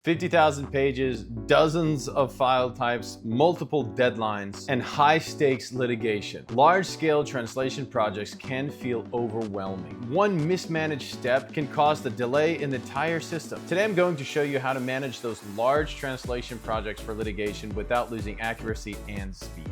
50,000 pages, dozens of file types, multiple deadlines, and high-stakes litigation. Large-scale translation projects can feel overwhelming. One mismanaged step can cause the delay in the entire system. Today I'm going to show you how to manage those large translation projects for litigation without losing accuracy and speed.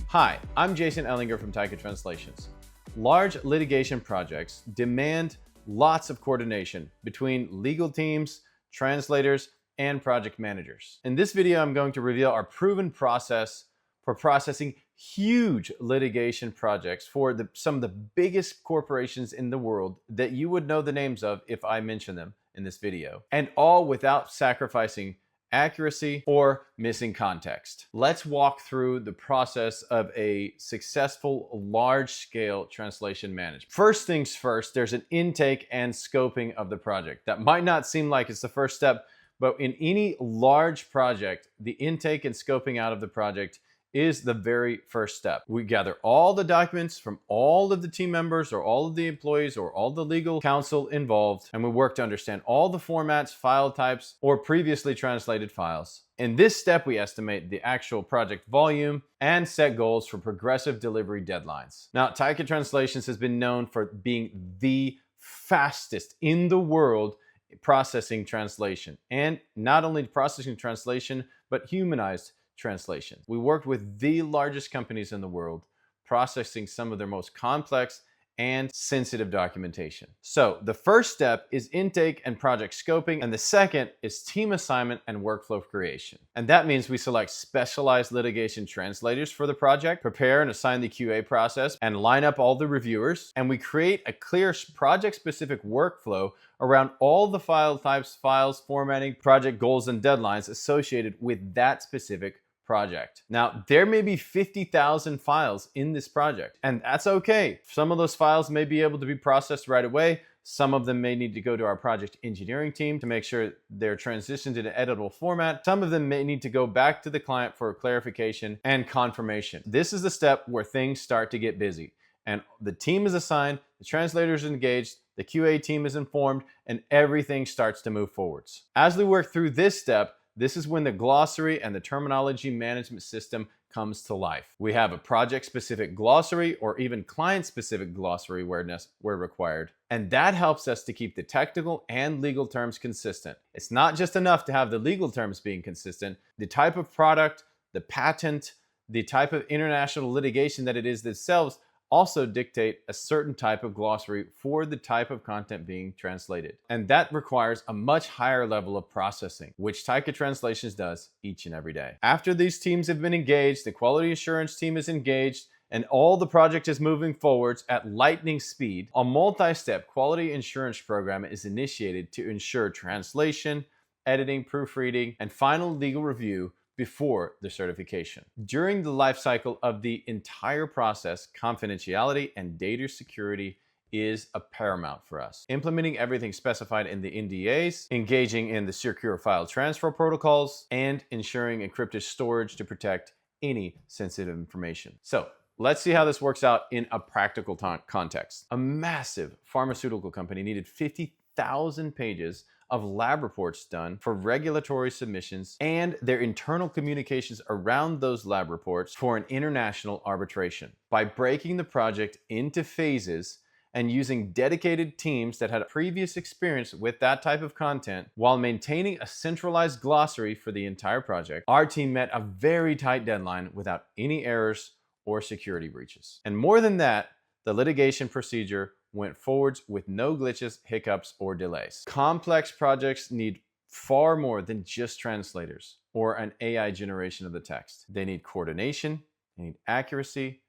Hi, I'm Jason Ellinger from TaikaTranslations. Large litigation projects demand lots of coordination between legal teams, translators, and project managers. In this video, I'm going to reveal our proven process for processing huge litigation projects for some of the biggest corporations in the world that you would know the names of if I mention them in this video, and all without sacrificing accuracy or missing context. Let's walk through the process of a successful large-scale translation management. First things first, there's an intake and scoping of the project. That might not seem like it's the first step, but in any large project, the intake and scoping out of the project is the very first step. We gather all the documents from all of the team members or all of the employees or all the legal counsel involved, and we work to understand all the formats, file types, or previously translated files. In this step, we estimate the actual project volume and set goals for progressive delivery deadlines. Now, TaikaTranslations has been known for being the fastest in the world processing translation, and not only processing translation, but humanized translation. We worked with the largest companies in the world, processing some of their most complex and sensitive documentation. So the first step is intake and project scoping, and the second is team assignment and workflow creation. And that means we select specialized litigation translators for the project, prepare and assign the QA process, and line up all the reviewers. And we create a clear project-specific workflow around all the file types, files, formatting, project goals, and deadlines associated with that specific project. Now, there may be 50,000 files in this project, and that's okay. Some of those files may be able to be processed right away. Some of them may need to go to our project engineering team to make sure they're transitioned to an editable format. Some of them may need to go back to the client for clarification and confirmation. This is the step where things start to get busy, and the team is assigned, the translator is engaged, the QA team is informed, and everything starts to move forwards. As we work through this step, this is when the glossary and the terminology management system comes to life. We have a project-specific glossary or even client-specific glossary where required, and that helps us to keep the technical and legal terms consistent. It's not just enough to have the legal terms being consistent. The type of product, the patent, the type of international litigation that it is themselves also dictate a certain type of glossary for the type of content being translated. And that requires a much higher level of processing, which TaikaTranslations does each and every day. After these teams have been engaged, the quality assurance team is engaged, and all the project is moving forwards at lightning speed, a multi-step quality assurance program is initiated to ensure translation, editing, proofreading, and final legal review before the certification. During the life cycle of the entire process, confidentiality and data security is a paramount for us. Implementing everything specified in the NDAs, engaging in the secure file transfer protocols, and ensuring encrypted storage to protect any sensitive information. So let's see how this works out in a practical context. A massive pharmaceutical company needed 50,000 pages of lab reports done for regulatory submissions and their internal communications around those lab reports for an international arbitration. By breaking the project into phases and using dedicated teams that had previous experience with that type of content while maintaining a centralized glossary for the entire project, our team met a very tight deadline without any errors or security breaches. And more than that, the litigation procedure went forwards with no glitches, hiccups, or delays. Complex projects need far more than just translators or an AI generation of the text. They need coordination, they need accuracy,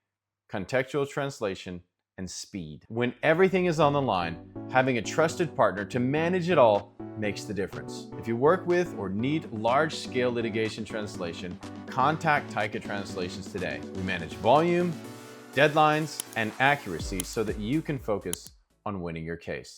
contextual translation, and speed. When everything is on the line, having a trusted partner to manage it all makes the difference. If you work with or need large-scale litigation translation, contact TaikaTranslations today. We manage volume, deadlines, and accuracy so that you can focus on winning your case.